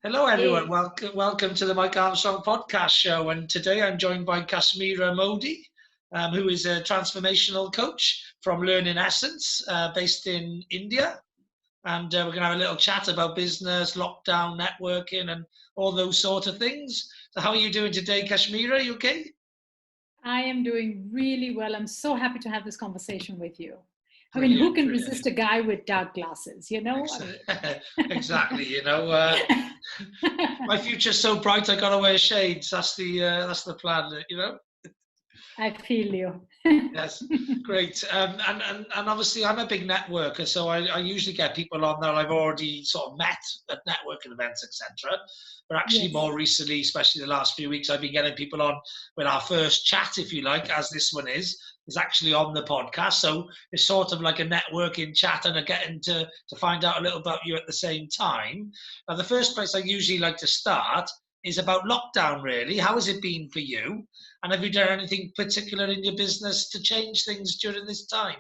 Hello, everyone. Hey, Welcome to the Mike Armstrong podcast show. And today I'm joined by Kashmira Mody, who is a transformational coach from Learning Essence, based in India. And we're going to have a little chat about business, lockdown, networking, and all those sort of things. So, how are you doing today, Kashmira? You okay? I am doing really well. I'm so happy to have this conversation with you. I mean, who Brilliant, can brilliant. resist a guy with dark glasses? I mean, Exactly. My future's so bright, I got to wear shades. That's the plan. I feel you. Yes, great. And obviously, I'm a big networker, so I usually get people on that I've already sort of met at networking events, etc. But actually, Yes. more recently, especially the last few weeks, I've been getting people on with our first chat, if you like, as this one is actually on the podcast. So it's sort of like a networking chat and a getting to find out a little about you at the same time. Now, the first place I usually like to start is about lockdown, really. How has it been for you? And have you done anything particular in your business to change things during this time?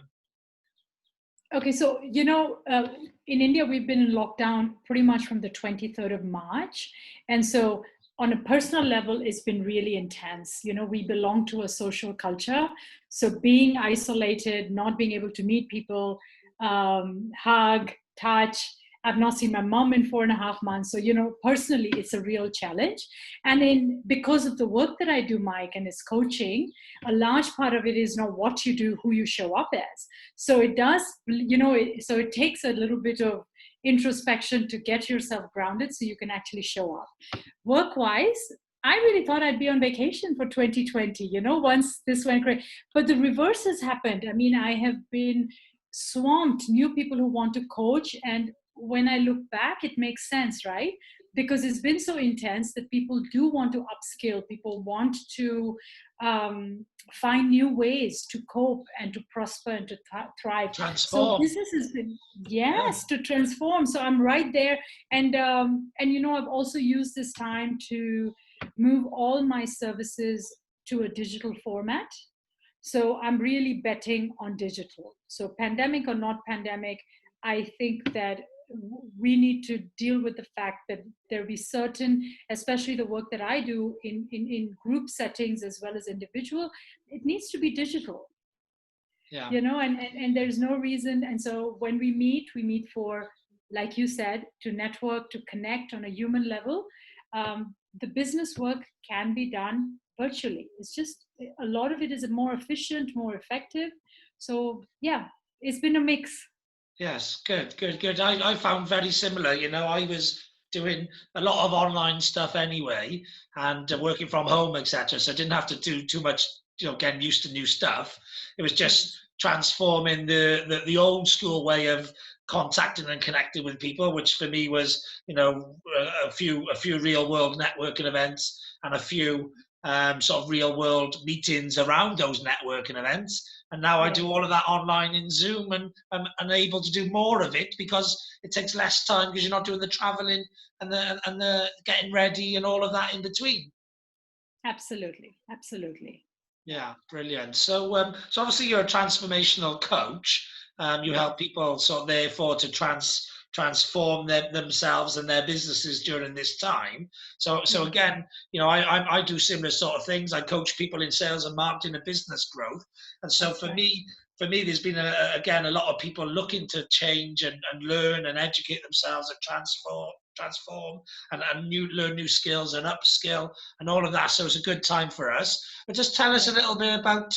Okay, so in India, we've been in lockdown pretty much from the 23rd of March. And so, on a personal level, it's been really intense. We belong to a social culture. So, being isolated, not being able to meet people, hug, touch. I've not seen my mom in 4.5 months. So, personally, it's a real challenge. And then, because of the work that I do, Mike, and it's coaching, a large part of it is not what you do, who you show up as. So it does, so it takes a little bit of introspection to get yourself grounded so you can actually show up. Work wise, I really thought I'd be on vacation for 2020, once this went great. But the reverse has happened. I mean, I have been swamped, new people who want to coach. And when I look back, it makes sense, right? Because it's been so intense that people do want to upskill, people want to find new ways to cope and to prosper and to thrive. So Transform. business has been, Yeah. yes, to transform. So I'm right there. And I've also used this time to move all my services to a digital format. So I'm really betting on digital. So pandemic or not pandemic, I think that we need to deal with the fact that there be certain, especially the work that I do in group settings as well as individual, it needs to be digital, Yeah. and there's no reason. And so when we meet for, like you said, to network, to connect on a human level. The business work can be done virtually. It's just a lot of it is more efficient, more effective. So yeah, it's been a mix. Yes. Good. Good. Good. I found very similar. I was doing a lot of online stuff anyway, and working from home, etc. So I didn't have to do too much. Getting used to new stuff. It was just Yes. transforming the old school way of contacting and connecting with people, which for me was, a few real world networking events and a few sort of real world meetings around those networking events. And now I do Yes. all of that online in Zoom, and I'm able to do more of it because it takes less time because you're not doing the traveling and the getting ready and all of that in between. Absolutely. Absolutely. Yeah, brilliant. So obviously you're a transformational coach. You Yes. help people sort of therefore to transform themselves and their businesses during this time. So Yes. again, I do similar sort of things. I coach people in sales and marketing and business growth. And so That's for right. me, there's been again a lot of people looking to change and learn and educate themselves and transform and learn new skills and upskill and all of that. So it's a good time for us. But just tell us a Yes. little bit about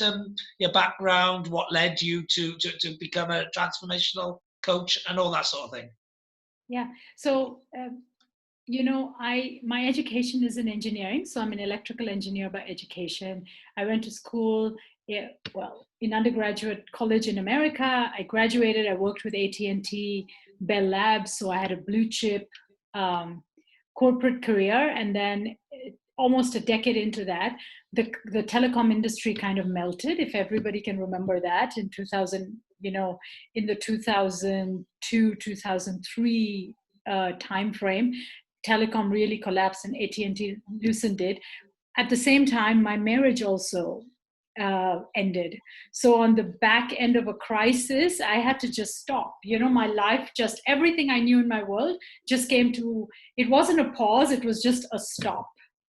your background, what led you to become a transformational coach, and all that sort of thing. Yeah. So I my education is in engineering, so I'm an electrical engineer by education. I went to school, yeah, well, in undergraduate college in America. I graduated. I worked with AT&T, Bell Labs, so I had a blue chip um, corporate career. And then almost a decade into that, the telecom industry kind of melted. If everybody can remember that in 2000, in the 2002 2003 time frame, telecom really collapsed and AT&T loosened it. At the same time, my marriage also ended. So on the back end of a crisis, I had to just stop. My life, just everything I knew in my world just came to, it wasn't a pause, it was just a stop.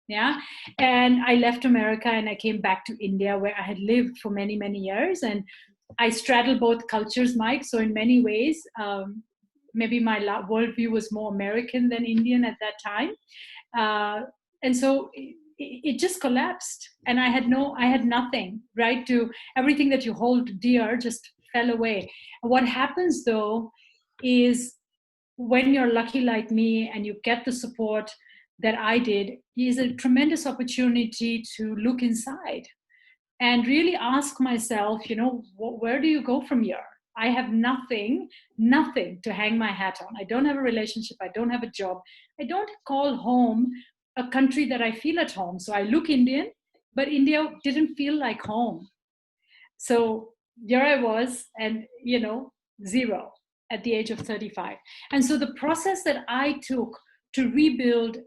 Yeah. And I left America and I came back to India, where I had lived for many, many years. And I straddle both cultures, Mike. So in many ways, maybe my worldview was more American than Indian at that time. And so it just collapsed, and I had nothing, right? To everything that you hold dear just fell away. What happens though is, when you're lucky like me and you get the support that I did, is a tremendous opportunity to look inside and really ask myself, where do you go from here? I have nothing to hang my hat on. I don't have a relationship. I don't have a job. I don't call home a country that I feel at home. So I look Indian, but India didn't feel like home. So here I was, and, zero at the age of 35. And so the process that I took to rebuild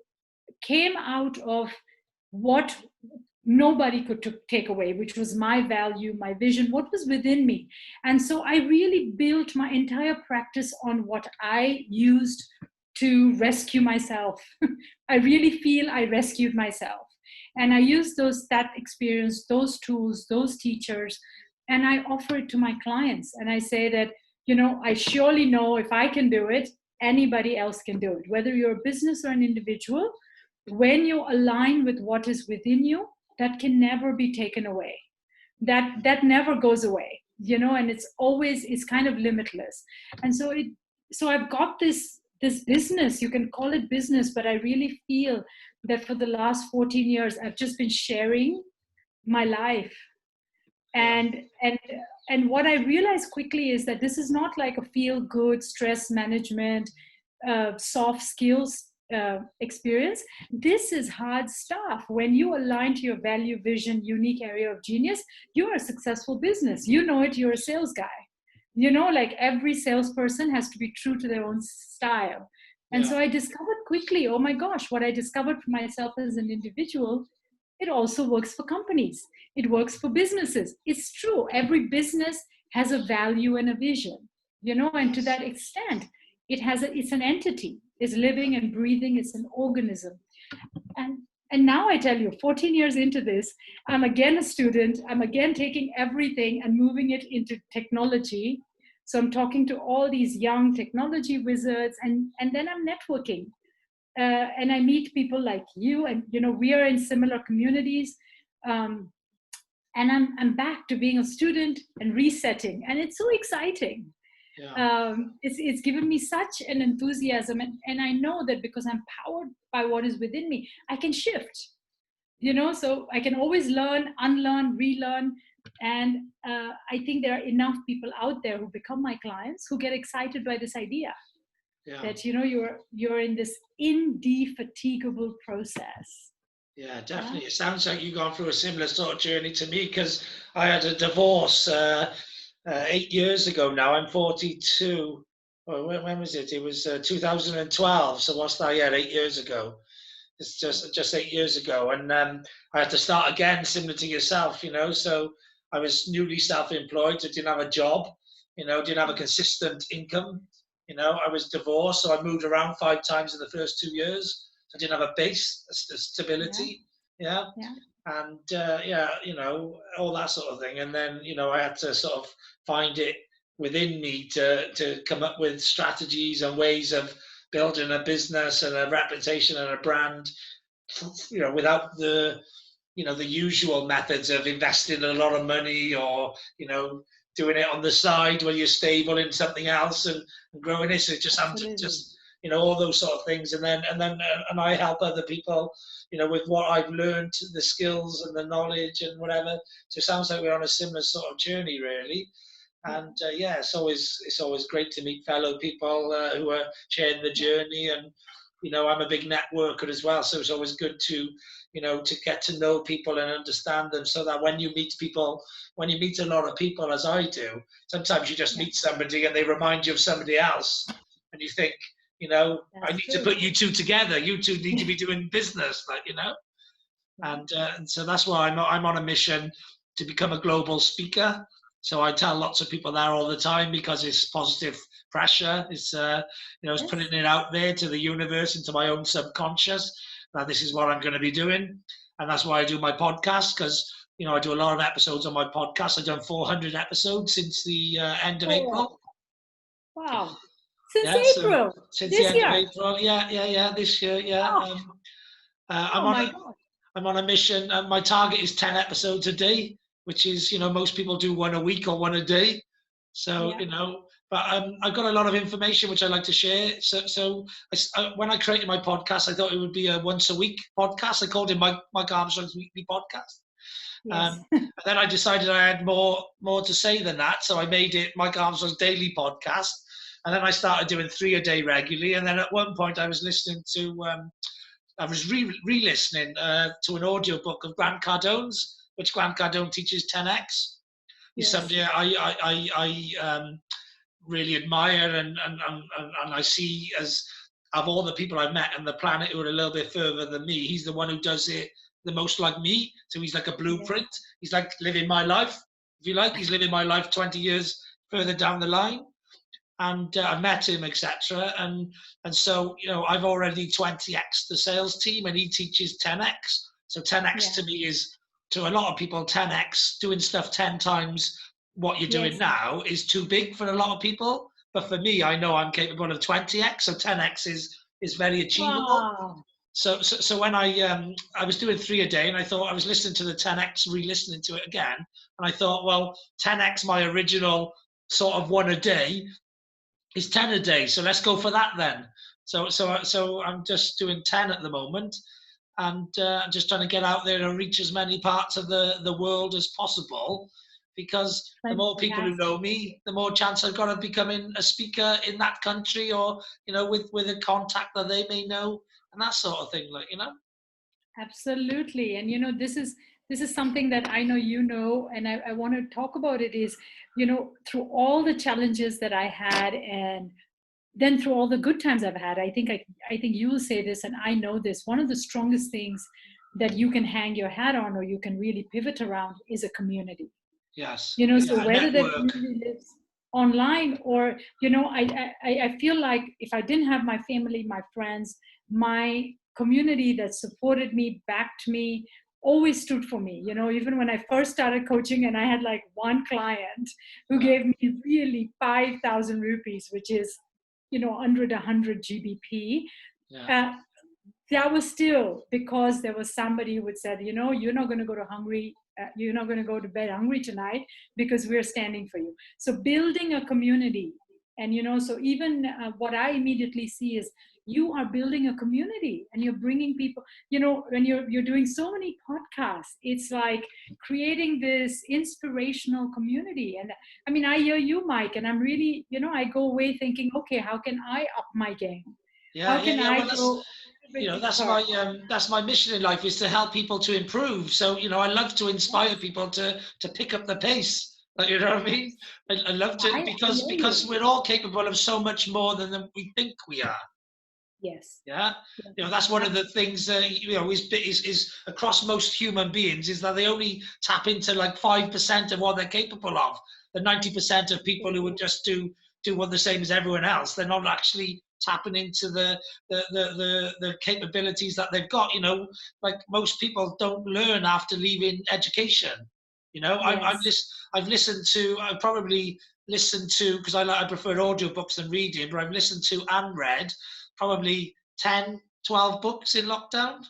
came out of what nobody could take away, which was my value, my vision, what was within me. And so I really built my entire practice on what I used to rescue myself. I really feel I rescued myself. And I used that experience, those tools, those teachers, and I offer it to my clients. And I say that, I surely know if I can do it, anybody else can do it. Whether you're a business or an individual, when you align with what is within you, that can never be taken away. That never goes away, and it's kind of limitless. And so I've got this business, you can call it business, but I really feel that for the last 14 years, I've just been sharing my life. And what I realized quickly is that this is not like a feel good stress management, soft skills experience. This is hard stuff. When you align to your value, vision, unique area of genius, you're a successful business. You're a sales guy. Like every salesperson has to be true to their own style. And so I discovered quickly, oh my gosh, what I discovered for myself as an individual, it also works for companies. It works for businesses. It's true. Every business has a value and a vision, and to that extent, it's an entity. It's living and breathing. It's an organism. And now I tell you, 14 years into this, I'm again a student. I'm again taking everything and moving it into technology. So I'm talking to all these young technology wizards, and then I'm networking. And I meet people like you, and we are in similar communities. And I'm back to being a student and resetting, and it's so exciting. It's given me such an enthusiasm, and I know that because I'm powered by what is within me, I can shift, so I can always learn, unlearn, relearn. And I think there are enough people out there who become my clients who get excited by this idea that you're in this indefatigable process. Yeah, definitely. It sounds like you've gone through a similar sort of journey to me, because I had a divorce 8 years ago now. I'm 42. Well, when was it? It was 2012. So what's that? Yeah, 8 years ago. It's just 8 years ago. And I had to start again, similar to yourself, So I was newly self-employed. I didn't have a job, didn't have a consistent income. I was divorced, so I moved around 5 times in the first 2 years. I didn't have a base, a stability. And all that sort of thing. And then, I had to sort of find it within me to come up with strategies and ways of building a business and a reputation and a brand, without the usual methods of investing a lot of money, or, doing it on the side when you're stable in something else and growing it. So just all those sort of things. And I help other people, with what I've learned, the skills and the knowledge and whatever. So it sounds like we're on a similar sort of journey, really. And it's always great to meet fellow people who are sharing the journey. And I'm a big networker as well, so it's always good to to get to know people and understand them, so that when you meet a lot of people, as I do, sometimes you just meet somebody and they remind you of somebody else, and you think, I need to put you two together. You two need to be doing business, and so that's why I'm on a mission to become a global speaker. So I tell lots of people there all the time because it's positive pressure. It's it's Yes. putting it out there to the universe and to my own subconscious that this is what I'm going to be doing, and that's why I do my podcast, because I do a lot of episodes on my podcast. I've done 400 episodes since the end of April. Wow. Since Yeah, so April since the this end of year. April, yeah, this year, yeah. Oh, I'm oh on my a God. I'm on a mission, and my target is 10 episodes a day, which is, most people do one a week or one a day. So, Yeah. but I've got a lot of information which I like to share. So when I created my podcast, I thought it would be a once a week podcast. I called it Mike Armstrong's Weekly Podcast. Yes. And then I decided I had more to say than that, so I made it Mike Armstrong's Daily Podcast. And then I started doing 3 a day regularly. And then at one point, I was listening to I was re-listening to an audio book of Grant Cardone's, which Grant Cardone teaches 10x. He's Yes. somebody I really admire, and I see as, of all the people I've met on the planet who are a little bit further than me, he's the one who does it the most like me. So he's like a blueprint. Yes. He's like living my life, if you like. He's living my life 20 years further down the line. And I met him, etc. And so I've already 20x the sales team, and he teaches 10x. So 10x to me is, to a lot of people, 10x, doing stuff 10 times what you're doing now, is too big for a lot of people. But for me, I know I'm capable of 20x, so 10x is very achievable. Wow. So when I was doing 3 a day, and I thought, I was listening to the 10x, re-listening to it again, and I thought, well, 10x my original sort of 1 a day is 10 a day, so let's go for that then. So I'm just doing 10 at the moment, and I'm just trying to get out there and reach as many parts of the world as possible, because the more people who know me, the more chance I've got of becoming a speaker in that country, or with a contact that they may know, and that sort of thing, Absolutely. And this is something that I know, and I want to talk about it, is through all the challenges that I had, and then through all the good times I've had, I think you will say this, and I know this, one of the strongest things that you can hang your hat on, or you can really pivot around, is a community. Yes. So whether that community lives online, or I feel like if I didn't have my family, my friends, my community that supported me, backed me, always stood for me. Even when I first started coaching, and I had like one client who gave me really 5,000 rupees, which is under 100 GBP. That was still because there was somebody who would said, you're not going to go to you're not going to go to bed hungry tonight, because we're standing for you. So building a community, and so even what I immediately see is, you are building a community, and you're bringing people, when you're doing so many podcasts, it's like creating this inspirational community. And I mean, I hear you, Mike, and I'm really, I go away thinking, okay, how can I up my game? How can I go? That's my mission in life, is to help people to improve. So I love to inspire people to pick up the pace. You know what I mean? I love to, because we're all capable of so much more than we think we are. Yes. Yeah. That's one of the things that is across most human beings, is that they only tap into like 5% of what they're capable of. The 90% of people who would just do what the same as everyone else, they're not actually tapping into the capabilities that they've got. Like most people don't learn after leaving education. I've probably listened to, because I prefer audiobooks than reading, but I've listened to and read probably 10, 12 books in lockdown.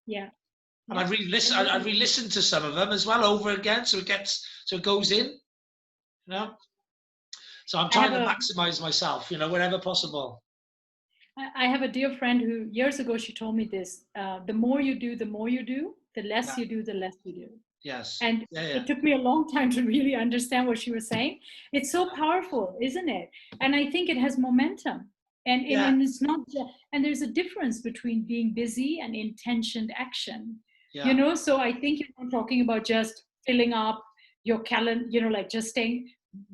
Yeah. And I've re-listened to some of them as well over again, so it goes in. So I'm trying to maximize myself, wherever possible. I have a dear friend who years ago, she told me this: the more you do, the less you do, the less you do. Yes. And it took me a long time to really understand what she was saying. It's so powerful, isn't it? And I think it has momentum. And it's not and there's a difference between being busy and intentioned action. So I think you're not talking about just filling up your calendar, like just staying.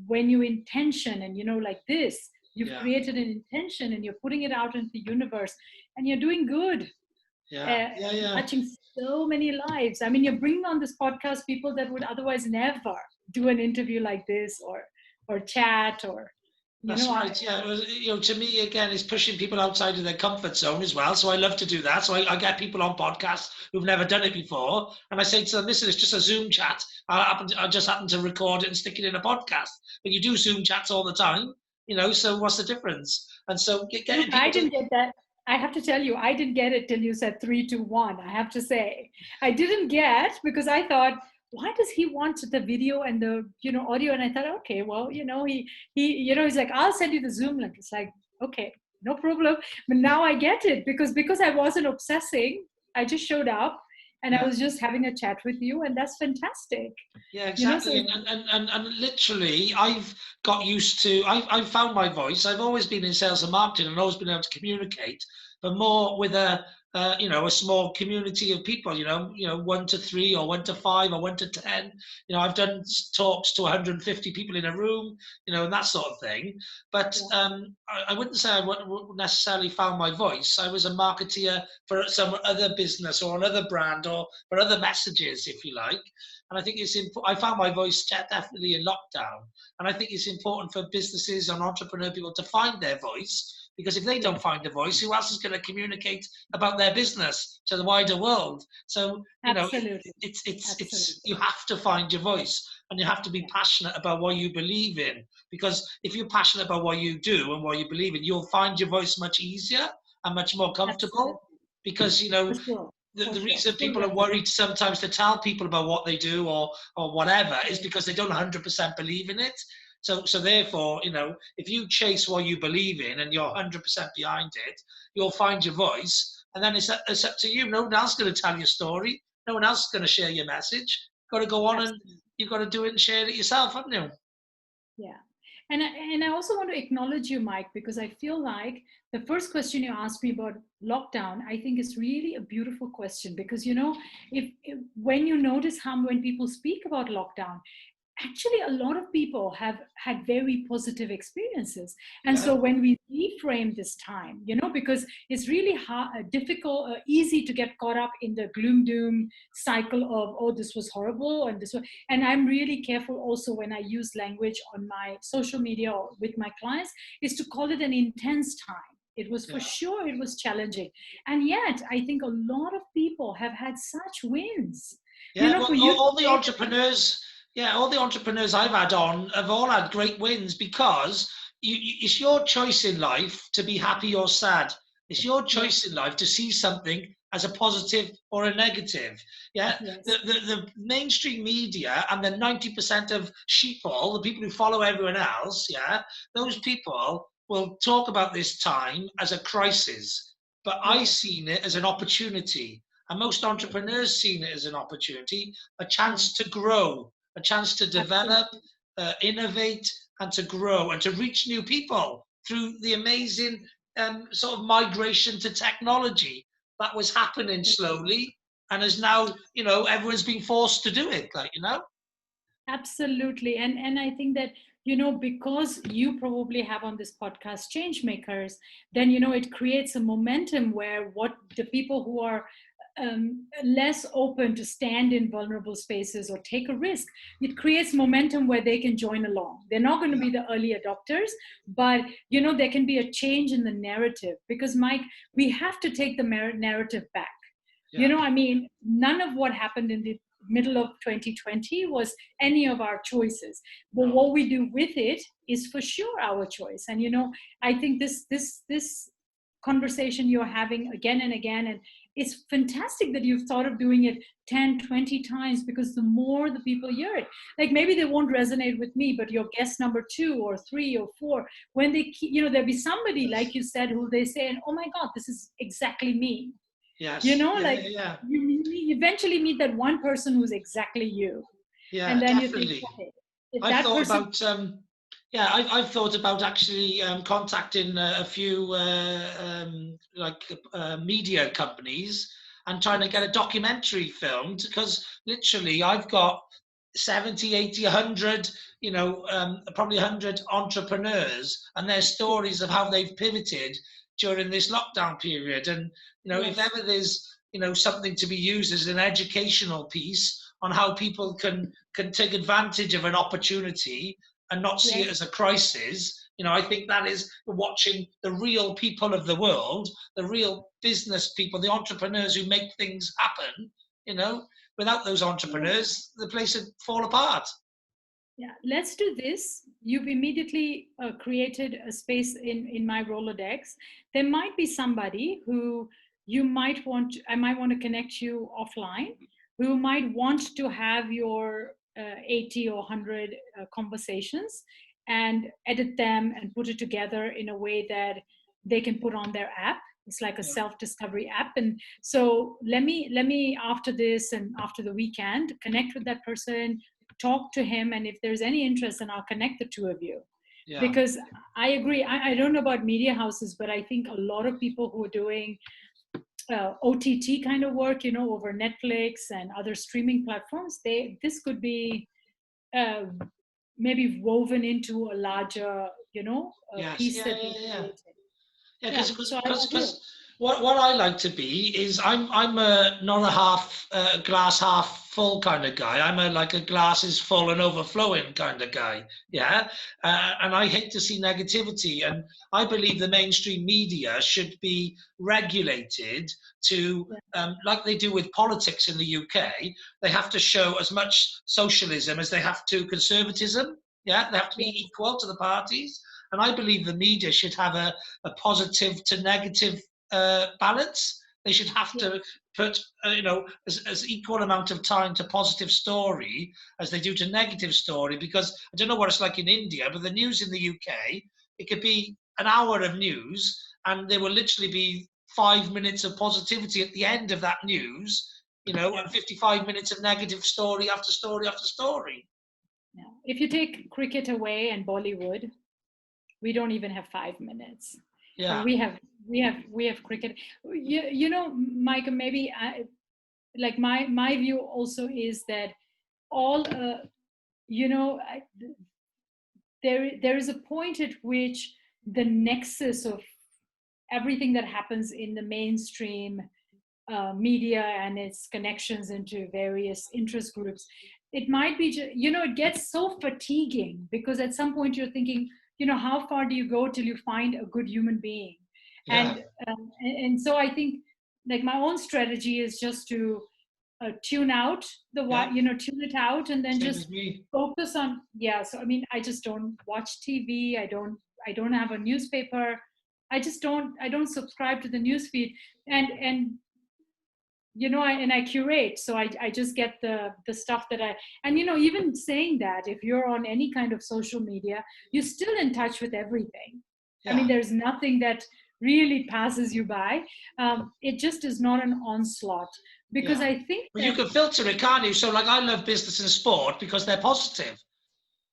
When you intention, and like this, you've created an intention, and you're putting it out into the universe, and you're doing good. touching so many lives. I mean, you're bringing on this podcast people that would otherwise never do an interview like this, or chat, or That's right. Yeah. Well, to me, again, it's pushing people outside of their comfort zone as well. So I love to do that. So I get people on podcasts who've never done it before, and I say to them, "Listen, it's just a Zoom chat. I just happen to record it and stick it in a podcast. But you do Zoom chats all the time, So what's the difference?" And so getting people I didn't get that. I have to tell you, I didn't get it till you said 3, 2, 1. I have to say, I didn't get, because I thought, why does he want the video and the audio? And I thought, okay, well, he's like, I'll send you the Zoom link. It's like, okay, no problem. But now I get it, because I wasn't obsessing. I just showed up and I was just having a chat with you, and that's fantastic. Yeah, exactly. And literally, I've got used to, I've found my voice. I've always been in sales and marketing and always been able to communicate, but more with a small community of people, 1 to 3 or 1 to 5 or 1 to 10. I've done talks to 150 people in a room, and that sort of thing. But I wouldn't say I wouldn't necessarily found my voice. I was a marketeer for some other business or another brand or for other messages, if you like. And I think it's I found my voice definitely in lockdown. And I think it's important for businesses and entrepreneur people to find their voice, because if they don't find a voice, who else is going to communicate about their business to the wider world? So, it's you have to find your voice, and you have to be passionate about what you believe in. Because if you're passionate about what you do and what you believe in, you'll find your voice much easier and much more comfortable. Because, the reason people are worried sometimes to tell people about what they do or whatever is because they don't 100% believe in it. So therefore, if you chase what you believe in and you're 100% behind it, you'll find your voice, and then it's up to you. No one else is going to tell your story. No one else is going to share your message. You've got to go on and you've got to do it and share it yourself, haven't you? Yeah. And I also want to acknowledge you, Mike, because I feel like the first question you asked me about lockdown, I think is really a beautiful question, because, if when you notice how when people speak about lockdown, actually a lot of people have had very positive experiences. And so when we reframe this time, because it's really hard, difficult, easy to get caught up in the gloom doom cycle of, oh, this was horrible and this was, and I'm really careful also when I use language on my social media or with my clients, is to call it an intense time. It was for sure, it was challenging. And yet I think a lot of people have had such wins. All the entrepreneurs, all the entrepreneurs I've had on have all had great wins, because it's your choice in life to be happy or sad. It's your choice in life to see something as a positive or a negative. The mainstream media and the 90% of sheeple, the people who follow everyone else, those people will talk about this time as a crisis. But I've seen it as an opportunity. And most entrepreneurs seen it as an opportunity, a chance to grow, a chance to develop, innovate, and to grow, and to reach new people through the amazing sort of migration to technology that was happening slowly, and is now, everyone's being forced to do it, Absolutely. And I think that, because you probably have on this podcast change makers, then, it creates a momentum where what the people who are less open to stand in vulnerable spaces or take a risk, it creates momentum where they can join along. They're not going to be the early adopters, but there can be a change in the narrative, because Mike, we have to take the narrative back. None of what happened in the middle of 2020 was any of our choices, but what we do with it is for sure our choice. And I think this conversation you're having again and again, and it's fantastic that you've thought of doing it 10, 20 times, because the more the people hear it, like maybe they won't resonate with me, but your guest number 2 or 3 or 4, when they, there'll be somebody, like you said, who they say, and oh my God, this is exactly me. Yes. You eventually meet that one person who's exactly you. Yeah, and then definitely. You think, I've thought about actually contacting a few media companies and trying to get a documentary filmed, because literally I've got 70, 80, 100, probably 100 entrepreneurs and their stories of how they've pivoted during this lockdown period. And, if ever there's, something to be used as an educational piece on how people can take advantage of an opportunity and not see it as a crisis. I think that is watching the real people of the world, the real business people, the entrepreneurs who make things happen. Without those entrepreneurs, the place would fall apart. Yeah, let's do this. You've immediately created a space in my Rolodex. There might be somebody who I might want to connect you offline, who might want to have your 80 or 100 conversations and edit them and put it together in a way that they can put on their app. It's like a self-discovery app. And so let me after this and after the weekend, connect with that person, talk to him, and if there's any interest, then I'll connect the two of you. Yeah. Because I agree. I don't know about media houses, but I think a lot of people who are doing OTT kind of work, over Netflix and other streaming platforms, this could be maybe woven into a larger, piece that we're creating. Yeah, because what I like to be is I'm not a half glass half full kind of guy. I'm like a glass is full and overflowing kind of guy. Yeah, and I hate to see negativity. And I believe the mainstream media should be regulated to, like they do with politics in the UK. They have to show as much socialism as they have to conservatism. Yeah, they have to be equal to the parties. And I believe the media should have a positive to negative balance. They should have to put, as equal amount of time to positive story as they do to negative story. Because I don't know what it's like in India, but the news in the UK, it could be an hour of news, and there will literally be 5 minutes of positivity at the end of that news, and 55 minutes of negative story after story after story. Yeah. If you take cricket away and Bollywood, we don't even have 5 minutes. Yeah. We have cricket. Micah, maybe my view also is that all there is a point at which the nexus of everything that happens in the mainstream media and its connections into various interest groups, it might be it gets so fatiguing, because at some point you're thinking, how far do you go till you find a good human being? Yeah. And so I think, like, my own strategy is just to tune out tune it out, and then just focus on. So I mean, I just don't watch TV. I don't have a newspaper. I don't subscribe to the newsfeed, and I curate. So I just get the stuff that and even saying that, if you're on any kind of social media, you're still in touch with everything. Yeah. I mean, there's nothing that really passes you by. It just is not an onslaught, because I think you can filter it, can't you? So, like, I love business and sport because they're positive.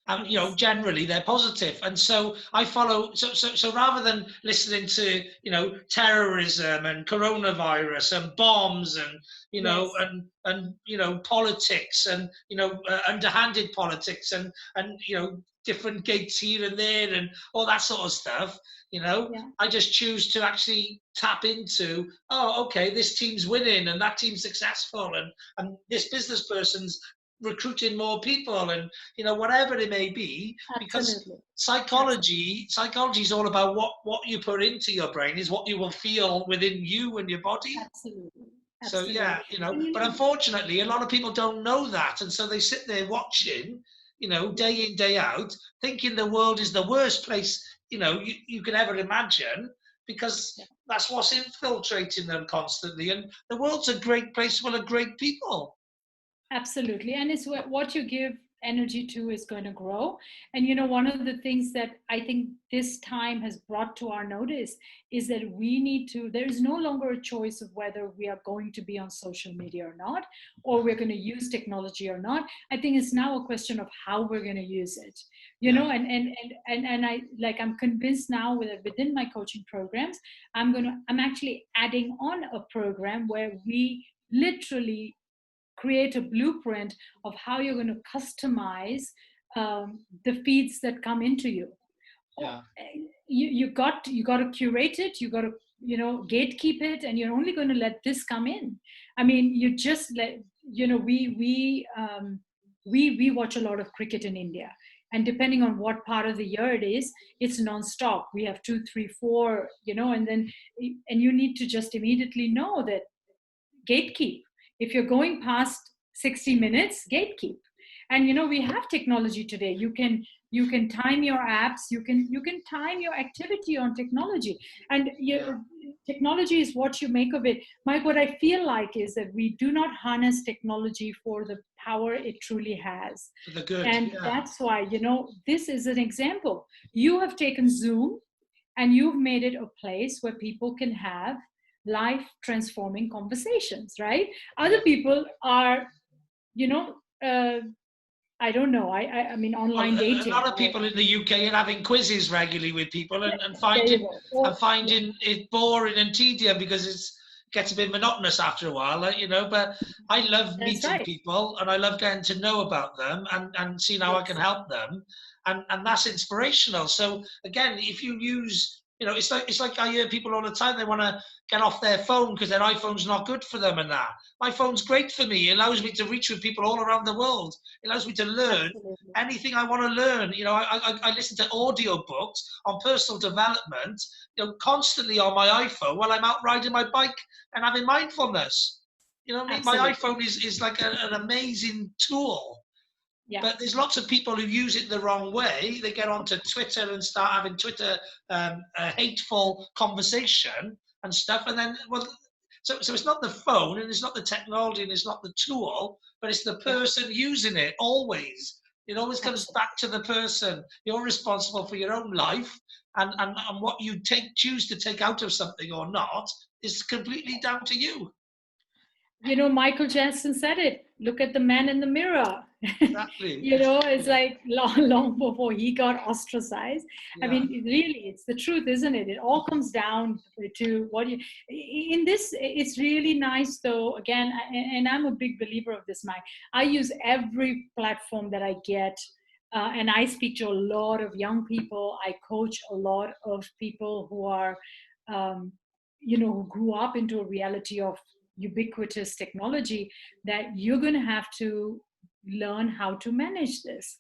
And generally they're positive, and so I follow. So rather than listening to terrorism and coronavirus and bombs and and politics and underhanded politics and different gates here and there and all that sort of stuff, I just choose to actually tap into, okay, this team's winning and that team's successful, and this business person's recruiting more people, and whatever it may be. Because psychology is all about what you put into your brain is what you will feel within you and your body. Absolutely. So but unfortunately a lot of people don't know that, and so they sit there watching day in day out, thinking the world is the worst place you could ever imagine, because that's what's infiltrating them constantly, and the world's a great place full of great people. Absolutely. And it's what you give energy to is going to grow. And one of the things that I think this time has brought to our notice is that there is no longer a choice of whether we are going to be on social media or not, or we're going to use technology or not. I think it's now a question of how we're going to use it, I'm convinced now within my coaching programs, I'm actually adding on a program where we literally create a blueprint of how you're going to customize the feeds that come into you. Yeah. You got to curate it. You got to, gatekeep it, and you're only going to let this come in. I mean, you just let, we watch a lot of cricket in India, and depending on what part of the year it is, it's non-stop. We have 2, 3, 4, and then, and you need to just immediately know that gatekeep. If you're going past 60 minutes, gatekeep. And we have technology today. You can time your apps. You can time your activity on technology, and technology is what you make of it. Mike, what I feel like is that we do not harness technology for the power it truly has. For the good. And Yeah. that's why, this is an example. You have taken Zoom and you've made it a place where people can have life transforming conversations, right? Other people are, I don't know. I mean, online Well, a dating. lot of people in the UK are having quizzes regularly with people and There you finding go. and finding it boring and tedious because it gets a bit monotonous after a while, But I love That's meeting right. people and I love getting to know about them and seeing how I can help them, and that's inspirational. So again, if you use, it's like I hear people all the time, they want to get off their phone because their iPhone's not good for them and that. My phone's great for me. It allows me to reach with people all around the world. It allows me to learn Absolutely. anything I want to learn. I listen to audio books on personal development, constantly on my iPhone while I'm out riding my bike and having mindfulness. My Absolutely. iPhone is like an amazing tool. Yeah. But there's lots of people who use it the wrong way. They get onto Twitter and start having Twitter a hateful conversation and stuff. And then, so it's not the phone and it's not the technology and it's not the tool, but it's the Yeah. person using it always. It always comes Absolutely. back to the person. You're responsible for your own life, and what you choose to take out of something or not is completely down to you. Michael Jackson said it. Look at the man in the mirror. Exactly. It's like long before he got ostracized. I Yeah. mean, really, it's the truth, isn't it? It all comes down to what you. In this, it's really nice, though. Again, and I'm a big believer of this, Mike. I use every platform that I get. And I speak to a lot of young people. I coach a lot of people who are, um, who grew up into a reality of ubiquitous technology, that you're going to have to learn how to manage this.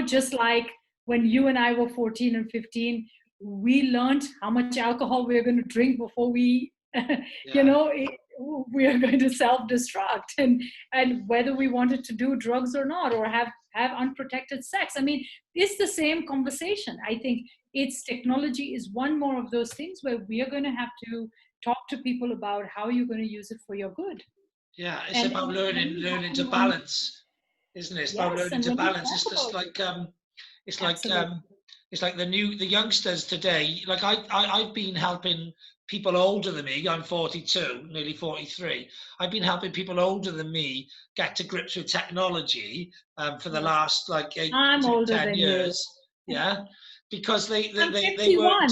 Just like when you and I were 14 and 15, we learned how much alcohol we are going to drink before we, Yeah. we are going to self-destruct, and whether we wanted to do drugs or not, or have unprotected sex. I mean, it's the same conversation. I think it's technology is one more of those things where we are going to have to talk to people about how you're going to use it for your good. Yeah, it's And about learning when, learning to when balance, isn't it? It's about yes, learning and to when you balance. talk It's just about like it, it's like absolutely. it's like the youngsters today. Like I've been helping people older than me. I'm 42, nearly 43. I've been helping people older than me get to grips with technology for the Yes. last like eight I'm to older 10 than you. years. Yeah, because I'm they weren't, 51.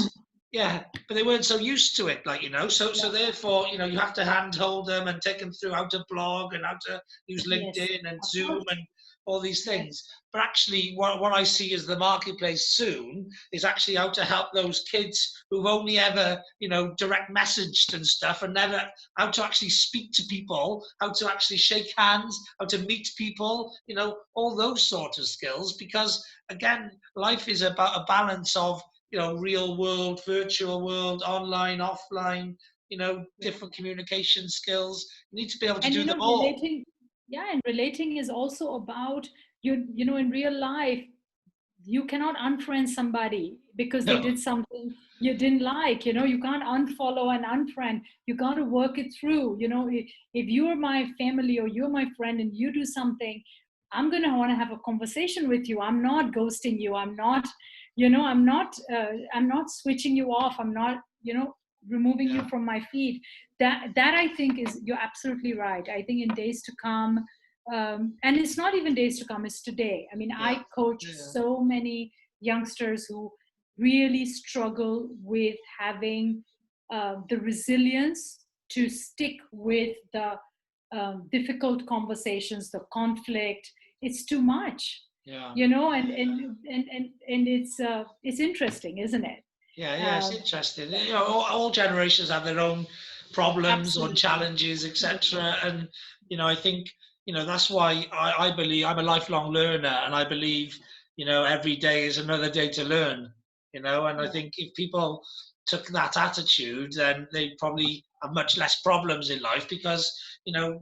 yeah, but they weren't so used to it, like, so Yeah. therefore, you have to handhold them and take them through how to blog and how to use Yes. LinkedIn and Of Zoom course. and all these Yes. things. But actually, what I see as the marketplace soon is actually how to help those kids who've only ever, direct messaged and stuff, and never how to actually speak to people, how to actually shake hands, how to meet people, all those sort of skills. Because again, life is about a balance of, real world, virtual world, online, offline, Yeah. different communication skills. You need to be able to And do them all. relating, yeah, and relating is also about in real life, you cannot unfriend somebody because they No. did something you didn't like. You can't unfollow and unfriend. You got to work it through. If you're my family or you're my friend and you do something, I'm going to want to have a conversation with you. I'm not ghosting you. I'm not switching you off. I'm not removing you Yeah. from my feed. That I think is, you're absolutely right. I think in days to come, and it's not even days to come, it's today. I mean, Yeah. I coach Yeah. so many youngsters who really struggle with having the resilience to stick with the difficult conversations, the conflict. It's too much. Yeah. you know, and it's interesting, isn't it? Yeah, yeah, it's interesting. You know, all generations have their own problems or Absolutely. challenges, Absolutely. etc. And you know, I think that's why I believe I'm a lifelong learner, and I believe every day is another day to learn. And I Yeah. think if people took that attitude, then they'd probably have much less problems in life because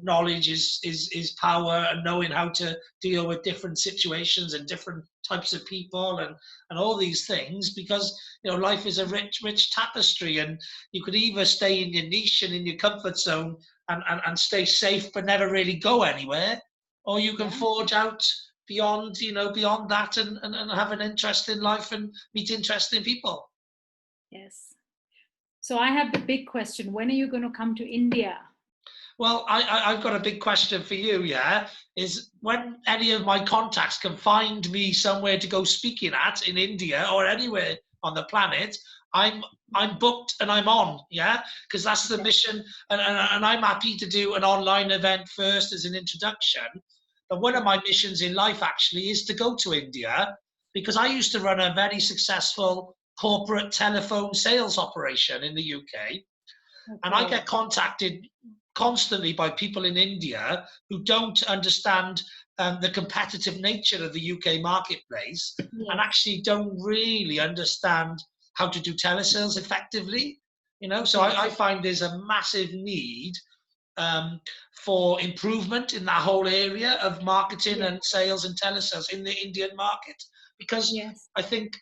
knowledge is power, and knowing how to deal with different situations and different types of people and all these things, because life is a rich tapestry, and you could either stay in your niche and in your comfort zone and stay safe but never really go anywhere, or you can Yeah. forge out beyond that and have an interesting life and meet interesting people. Yes. So I have the big question. When are you going to come to India? Well, I've got a big question for you, yeah? Is when any of my contacts can find me somewhere to go speaking at in India or anywhere on the planet, I'm I'm booked and I'm on, yeah? Because that's the Yeah. mission, and I'm happy to do an online event first as an introduction. But one of Yeah. my missions in life actually is to go to India, because I used to run a very successful corporate telephone sales operation in the UK, and I Okay. get contacted constantly by people in India who don't understand the competitive nature of the UK marketplace, and Yes. actually don't really understand how to do telesales effectively. So Okay. I find there's a massive need um, for improvement in that whole area of marketing Yes. and sales and telesales in the Indian market, because Yes. I think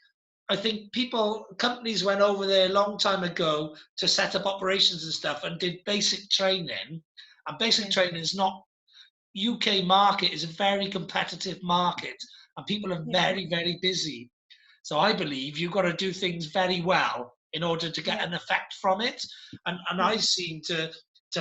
companies went over there a long time ago to set up operations and stuff and did basic training. And basic Yes. training is not, UK market is a very competitive market, and people are Yeah. very, very busy. So I believe you've got to do things very well in order to get Yeah. an effect from it. And I Yeah. seem to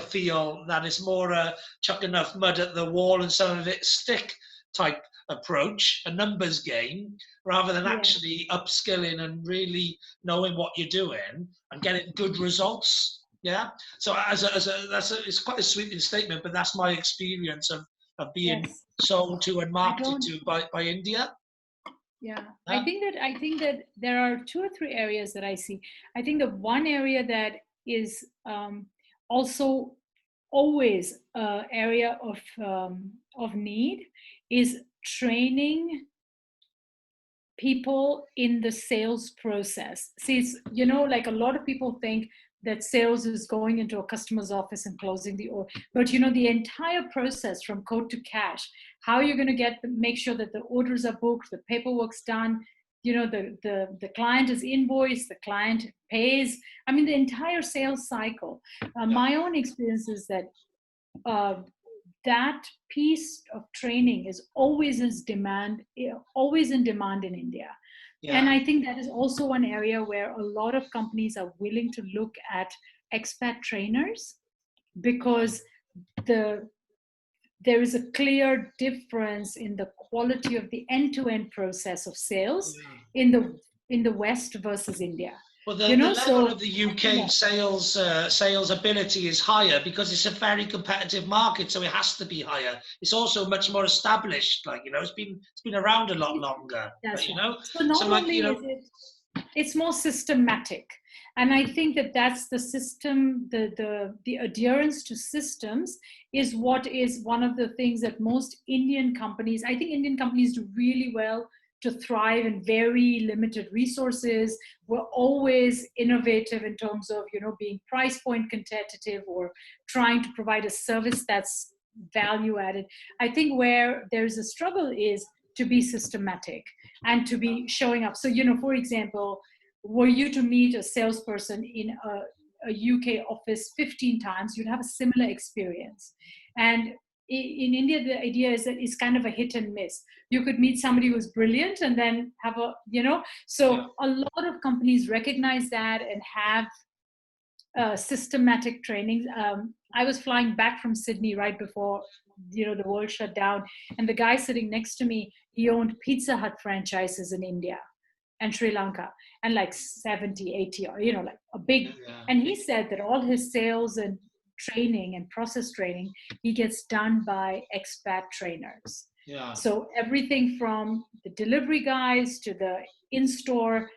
feel that it's more a chuck enough mud at the wall and some of it stick type approach, a numbers game, rather than Yes. actually upskilling and really knowing what you're doing and getting good results. Yeah. So it's quite a sweeping statement, but that's my experience of being Yes. sold to and I marketed don't. to by India. Yeah. I Yeah. think that there are two or three areas that I see. I think the one area that is also always area of need is training people in the sales process. See, it's, like a lot of people think that sales is going into a customer's office and closing the order, but the entire process from quote to cash, how you're going to make sure that the orders are booked, the paperwork's done, the client is invoiced, the client pays. I mean, the entire sales cycle. Yeah. My own experience is that uh, that piece of training is always in demand in India. And Yeah. I think that is also one area where a lot of companies are willing to look at expat trainers, because the there is a clear difference in the quality of the end-to-end process of sales Yeah. in the West versus India. Well, the level So of the UK yeah, sales ability is higher because it's a very competitive market, so it has to be higher. It's also much more established, like it's been around a lot longer, that's right. So so not like only is it's more systematic, and I think that that's the system, the adherence to systems is what is one of the things that most Indian companies, I think Indian companies do really well to thrive in very limited resources. We're always innovative in terms of being price point competitive or trying to provide a service that's value added. I think where there's a struggle is to be systematic and to be showing up. So, for example, were you to meet a salesperson in a UK office 15 times, you'd have a similar experience. And in India, the idea is that it's kind of a hit and miss. You could meet somebody who's brilliant and then have yeah, so a lot of companies recognize that and have systematic trainings. I was flying back from Sydney right before the world shut down, and the guy sitting next to me, he owned Pizza Hut franchises in India and Sri Lanka, and like 70, 80, or like a big. yeah, And he said that all his sales and training and process training he gets done by expat trainers. Yeah. So everything from the delivery guys to the in-store,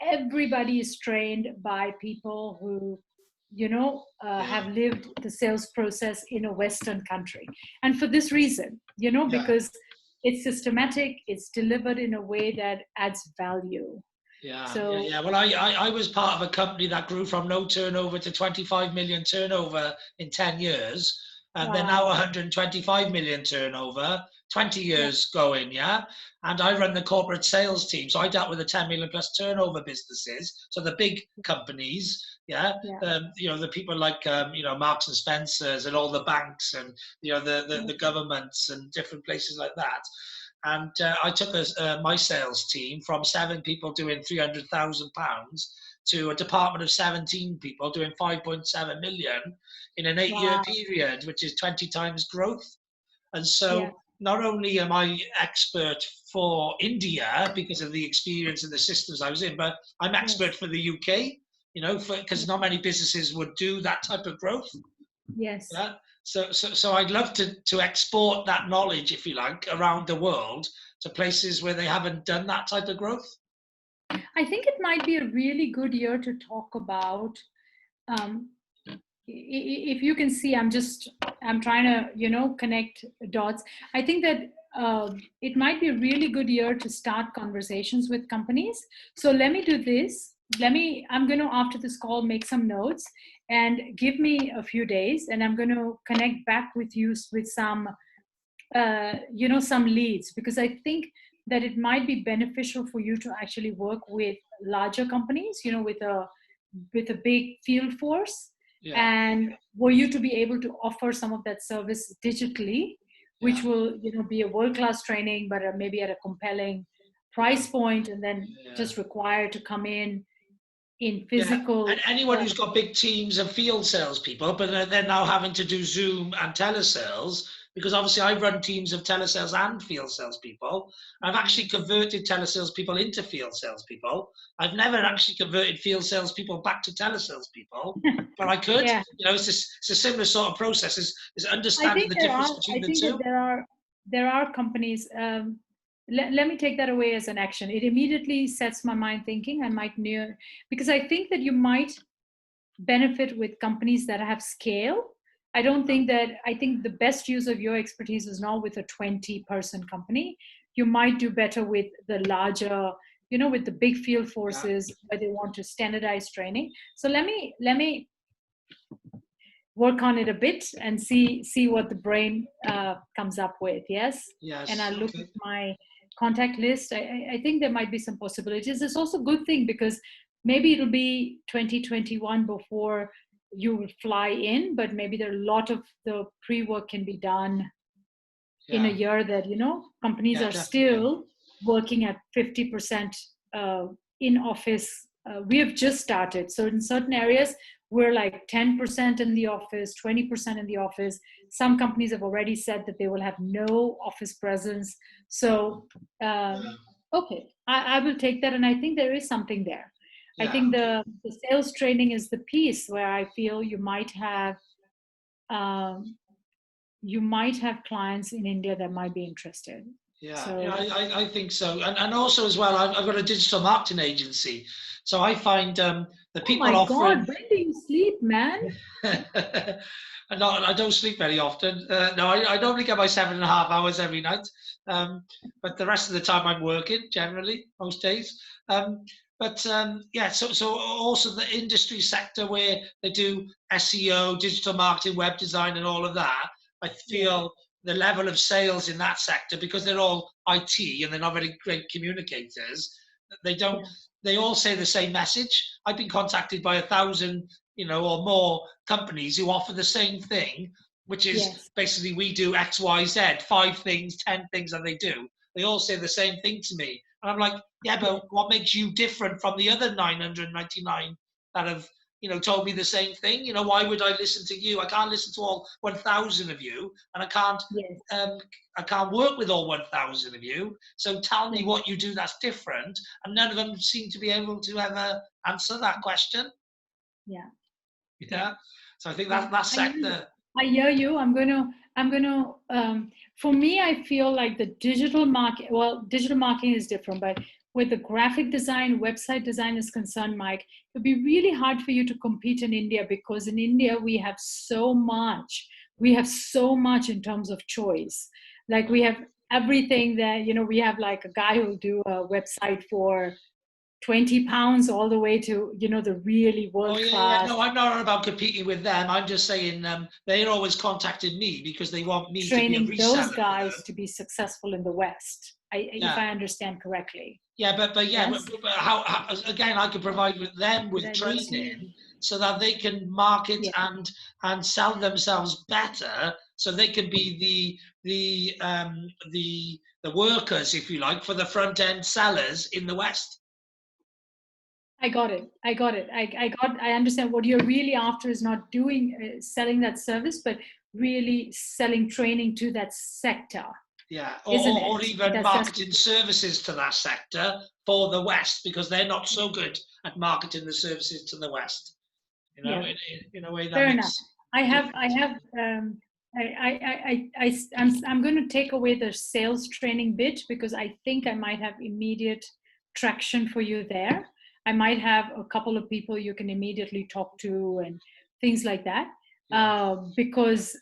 everybody is trained by people who, Yeah. have lived the sales process in a Western country. And for this reason, Yeah. because it's systematic, it's delivered in a way that adds value. Yeah, yeah, So yeah. Well, I was part of a company that grew from no turnover to 25 million turnover in 10 years. And they're now wow. 125 million turnover, 20 Yeah, years going, yeah. And I run the corporate sales team. So I dealt with the 10 million plus turnover businesses. So the big companies, yeah. yeah, The people like, Marks and Spencers and all the banks and, the governments and different places like that. And I took my sales team from 7 people doing £300,000 to a department of 17 people doing 5.7 million in an 8-year wow. period, which is 20 times growth. And so Yeah, not only am I expert for India because of the experience and the systems I was in, but I'm yes, expert for the UK, because not many businesses would do that type of growth. yes. Yeah. So I'd love to export that knowledge, if you like, around the world to places where they haven't done that type of growth. I think it might be a really good year to talk about. Um, if you can see, I'm trying to connect dots. I think that it might be a really good year to start conversations with companies. So let me do this. I'm going to, after this call, make some notes and give me a few days, and I'm going to connect back with you with some some leads, because I think that it might be beneficial for you to actually work with larger companies, with a big field force, Yeah. and for you to be able to offer some of that service digitally, Yeah. which will be a world-class training, but maybe at a compelling price point, and then Yeah. just require to come in Yeah, physical. and anyone who's got big teams of field salespeople, but they're now having to do Zoom and telesales, because obviously I run teams of telesales and field salespeople. I've actually Yes. converted telesales people into field salespeople. I've never Yeah. actually converted field salespeople back to telesalespeople, but I could. Yeah. It's a similar sort of process. Is I understanding think the there difference are. between I the think that two. there are companies. Let me take that away as an action. It immediately sets my mind thinking. I might near, because I think that you might benefit with companies that have scale. I don't think that. I think the best use of your expertise is not with a 20-person company. You might do better with the larger, with the big field Yeah, forces where they want to standardize training. So let me work on it a bit and see what the brain comes up with. Yes, and I yes, look at okay. my contact list. I think there might be some possibilities. It's also a good thing because maybe it'll be 2021 before you will fly in, but maybe there are a lot of the pre-work can be done in a Yeah, year that companies yeah, are definitely. still working at 50% in office. We have just started, so in certain areas we're like 10% in the office, 20% in the office. Some companies have already said that they will have no office presence. So Yeah, okay, I will take that, and I think there is something there. I yeah, think okay. the sales training is the piece where I feel um, you might have clients in India that might be interested. Yeah, yeah, So, I think so. And also as well, I've got a digital marketing agency. So I find the oh people my God, offering, when do you sleep, man? I don't sleep very often. No, I normally get my 7.5 hours every night. But the rest of the time I'm working generally, most days. Yeah, so also the industry sector where they do SEO, digital marketing, web design, and all of that. I Yeah, feel the level of sales in that sector, because they're all IT and they're not very great communicators, they don't yeah, they all say the same message. I've been contacted by 1,000 or more companies who offer the same thing, which is yes, basically we do XYZ, 5 things, 10 things that they do. They all say the same thing to me, and I'm like, yeah, yeah, but what makes you different from the other 999 that have told me the same thing? Why would I listen to you? I can't listen to all 1,000 of you, and yes, um, I can't work with all 1,000 of you. So tell me yeah, what you do that's different. And none of them seem to be able to ever answer that question. yeah, yeah. Yeah. So I think Yeah, that I hear you. sector. I hear you. I'm going to I'm going to, for me, I feel like the digital market, well, digital marketing is different, but with the graphic design, website design is concerned, Mike, it would be really hard for you to compete in India, because in India, we have so much. We have so much in terms of choice. Like we have everything that, we have like a guy who'll do a website for 20 pounds all the way to, the really Oh world yeah, yeah. class. No, I'm not about competing with them. I'm just saying they're always contacting me because they want me to be a Training those reseller for guys them. to be successful in the West, if Yeah, I understand correctly. yeah, but yeah, Yes? but how again? I could provide with them Did with I lose you? training so that they can market Yeah, and sell themselves better, so they can be the workers, if you like, for the front end sellers in the West. I got it. I got it. I understand what you're really after is not doing, selling that service, but really selling training to that sector, Yeah, isn't or it? even That's, marketing services to that sector for the West, because they're not so good at marketing the services to the West. yeah. In a way that Fair enough. makes I have, I difference. have, I'm going to take away the sales training bit, because I think I might have immediate traction for you there. I might have a couple of people you can immediately talk to and things like that. Yeah, Because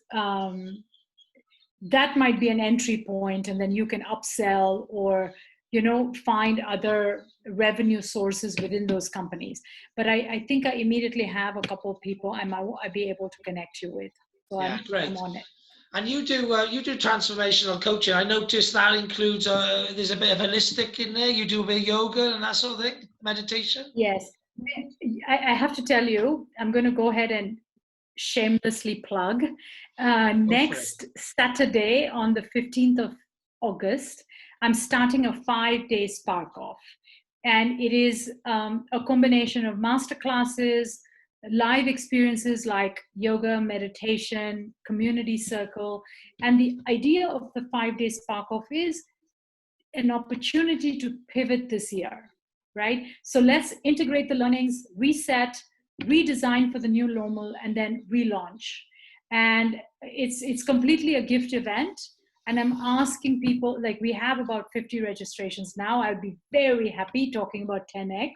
that might be an entry point, and then you can upsell or find other revenue sources within those companies. But I think I immediately have a couple of people I'd be able to connect you with, so yeah, I'm great. on it. And you do transformational coaching. I noticed that includes there's a bit of holistic in there. You do a bit of yoga and that sort of thing, meditation. Yes, I have to tell you, I'm going to go ahead and shamelessly plug. Go for it. Next Saturday, on the 15th of August, I'm starting a 5-day Spark Off. And it is a combination of master classes, live experiences like yoga, meditation, community circle. And the idea of the 5-day Spark Off is an opportunity to pivot this year, right? So let's integrate the learnings, reset, redesign for the new normal, and then relaunch. And it's completely a gift event. And I'm asking people, like we have about 50 registrations now. I'd be very happy talking about 10x.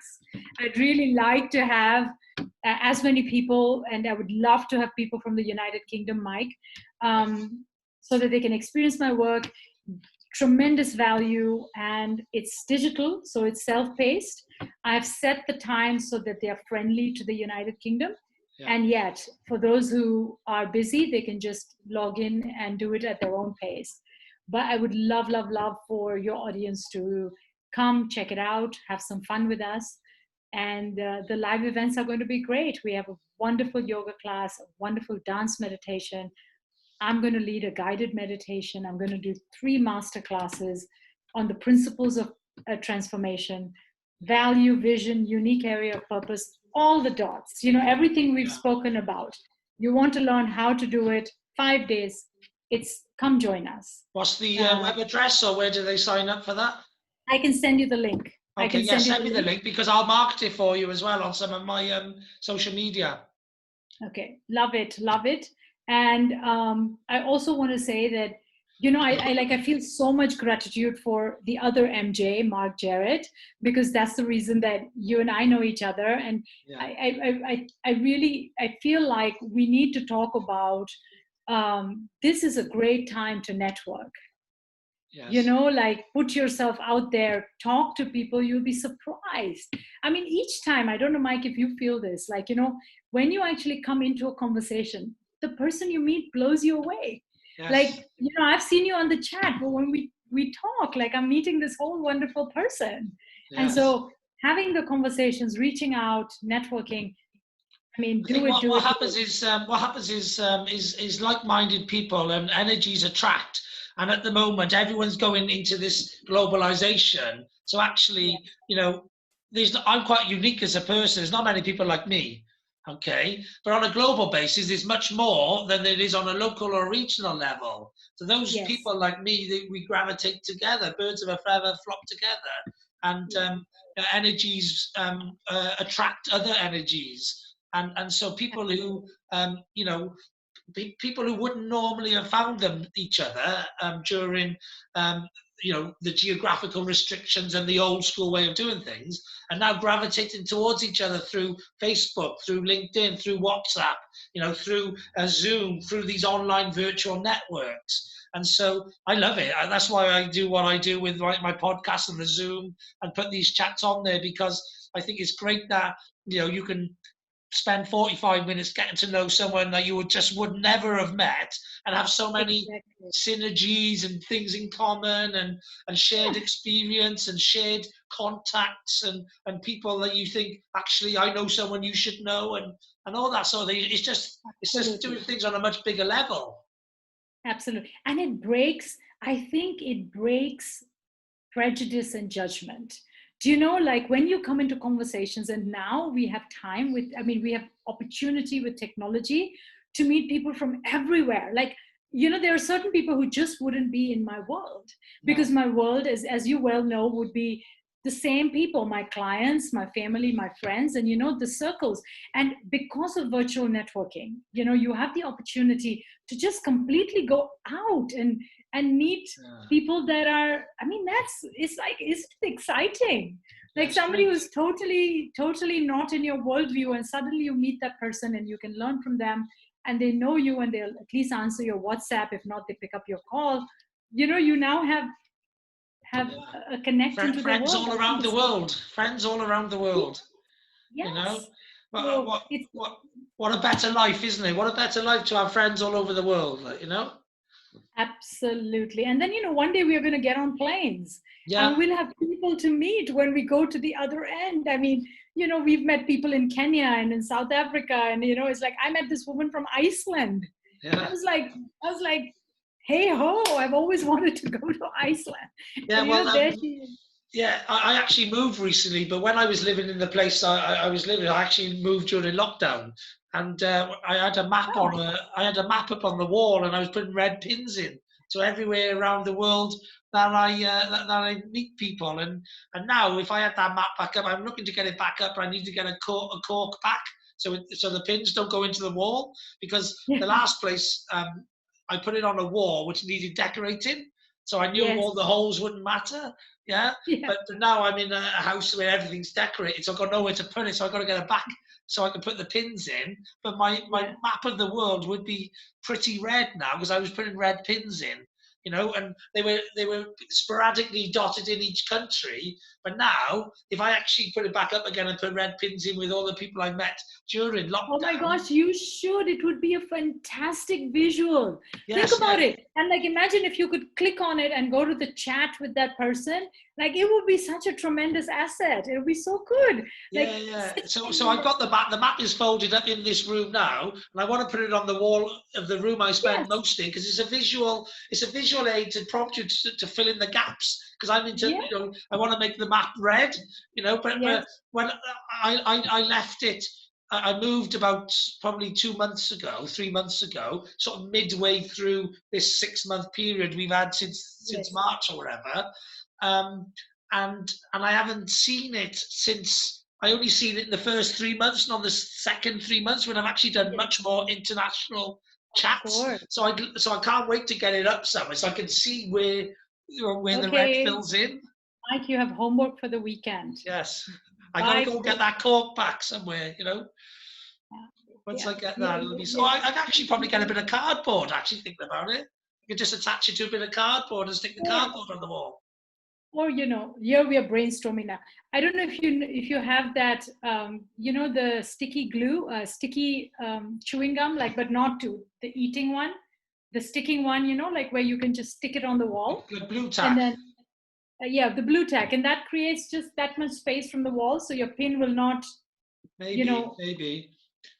I'd really like to have as many people, and I would love to have people from the United Kingdom, Mike, so that they can experience my work. Tremendous value, and it's digital, so it's self-paced. I've set the time so that they are friendly to the United Kingdom. Yeah, And yet, for those who are busy, they can just log in and do it at their own pace. But I would love, love, love for your audience to come check it out, have some fun with us. And the live events are going to be great. We have a wonderful yoga class, a wonderful dance meditation. I'm going to lead a guided meditation. I'm going to do 3 master classes on the principles of transformation, value, vision, unique area of purpose, all the dots, everything we've yeah. spoken about. You want to learn how to do it, 5 days. It's come join us. What's the Uh, web address, or where do they sign up for that? I can send you the link. I Okay, can yeah, send you send the me the link. link because I'll market it for you as well on some of my social media. Okay, love it, love it. And I also want to say that, I feel so much gratitude for the other MJ, Mark Jarrett, because that's the reason that you and I know each other. And Yeah, I really, I feel like we need to talk about, this is a great time to network. yes, Like put yourself out there, talk to people, you'll be surprised. I mean, each time, I don't know, Mike, if you feel this, like, when you actually come into a conversation, the person you meet blows you away. yes, Like, I've seen you on the chat, but when we talk, like I'm meeting this whole wonderful person. And yes. so having the conversations, reaching out, networking, I mean, I do think it, do what it, do happens it. is is like-minded people and energies attract. And at the moment, everyone's going into this globalization. So Yeah. actually, I'm quite unique as a person. There's not many people like me. Okay, but on a global basis, there's much more than there is on a local or regional level. So those Yes. people like me, we gravitate together. Birds of a feather flock together, and Yeah. energies attract other energies, and so people who people who wouldn't normally have found each other during the geographical restrictions and the old school way of doing things, and now gravitating towards each other through Facebook, through LinkedIn, through WhatsApp, through Zoom, through these online virtual networks. And so I love it. That's why I do what I do with my podcast and the Zoom, and put these chats on there, because I think it's great that you can spend 45 minutes getting to know someone that you would never have met, and have so many synergies and things in common, and shared experience and shared contacts, and people that you think, actually, I know someone you should know, and all that sort of thing. It's just doing things on a much bigger level. Absolutely. And I think it breaks prejudice and judgment. Do you know, like when you come into conversations, and now we have time we have opportunity with technology to meet people from everywhere. Like, there are certain people who just wouldn't be in my world, because my world is, as you well know, would be the same people, my clients, my family, my friends, and the circles. And because of virtual networking, you have the opportunity to just completely go out and meet people that are, isn't it exciting? Like somebody who's totally not in your worldview, and suddenly you meet that person and you can learn from them, and they know you, and they'll at least answer your WhatsApp. If not, they pick up your call. You now have a connection to the world. Friends all around the world. Friends all around the world. Yes. What a better life, isn't it? What a better life to have friends all over the world, Absolutely. And then, one day we are going to get on planes. Yeah. And we'll have people to meet when we go to the other end. I mean, we've met people in Kenya and in South Africa. And, it's like, I met this woman from Iceland. Yeah. I was like, hey ho, I've always wanted to go to Iceland. Yeah, I actually moved recently, but when I was living in the place I was living, I actually moved during lockdown, and I had a map up on the wall, and I was putting red pins in, so everywhere around the world that I meet people, and now if I had that map back up, I'm looking to get it back up. I need to get a cork back, so the pins don't go into the wall, because the last place I put it on a wall which needed decorating, so I knew all the holes wouldn't matter. Yeah. But now I'm in a house where everything's decorated, so I've got nowhere to put it, so I've got to get it back so I can put the pins in. But my map of the world would be pretty red now, because I was putting red pins in, and they were sporadically dotted in each country. But now, if I actually put it back up again and put red pins in with all the people I met during lockdown. Oh my gosh, you should. It would be a fantastic visual. Think about it. And like, imagine if you could click on it and go to the chat with that person. Like, it would be such a tremendous asset. It would be so good. So I've got the map. The map is folded up in this room now, and I want to put it on the wall of the room I spend most in, because it's a visual aid to prompt you to fill in the gaps. Because I'm into, I want to make the map red, but when I left it, I moved about probably 3 months ago, sort of midway through this 6-month period we've had since March or whatever. And I haven't seen it since. I only seen it in the first 3 months, not the second 3 months, when I've actually done much more international chats. So I can't wait to get it up somewhere, so I can see where the red fills in. Mike, you have homework for the weekend. Yes, I gotta go get that cork back somewhere. Once I get that, it'll be so. I actually probably get a bit of cardboard. Actually, thinking about it, you could just attach it to a bit of cardboard and stick the cardboard on the wall. Or here we are brainstorming now. I don't know if you have that, the sticky glue, sticky chewing gum, but not the eating one, the sticking one, like where you can just stick it on the wall. The blue tack. And then, the blue tack, and that creates just that much space from the wall, so your pin will not. Maybe.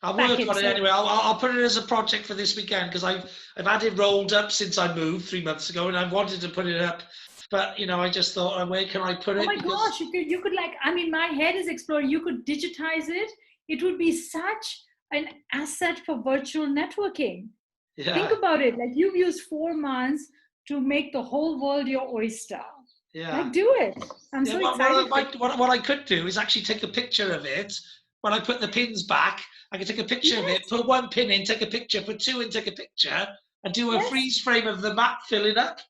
I'll work on it anyway. I'll put it as a project for this weekend, because I've had it rolled up since I moved 3 months ago, and I wanted to put it up. But, I just thought, where can I put it? Oh my gosh, you could my head is exploring. You could digitize it. It would be such an asset for virtual networking. Yeah. Think about it. Like, you've used 4 months to make the whole world your oyster. Yeah. Do it. I'm so excited. What I could do is actually take a picture of it, when I put the pins back, I can take a picture of it, put one pin in, take a picture, put two in, take a picture, and do a freeze frame of the map filling up,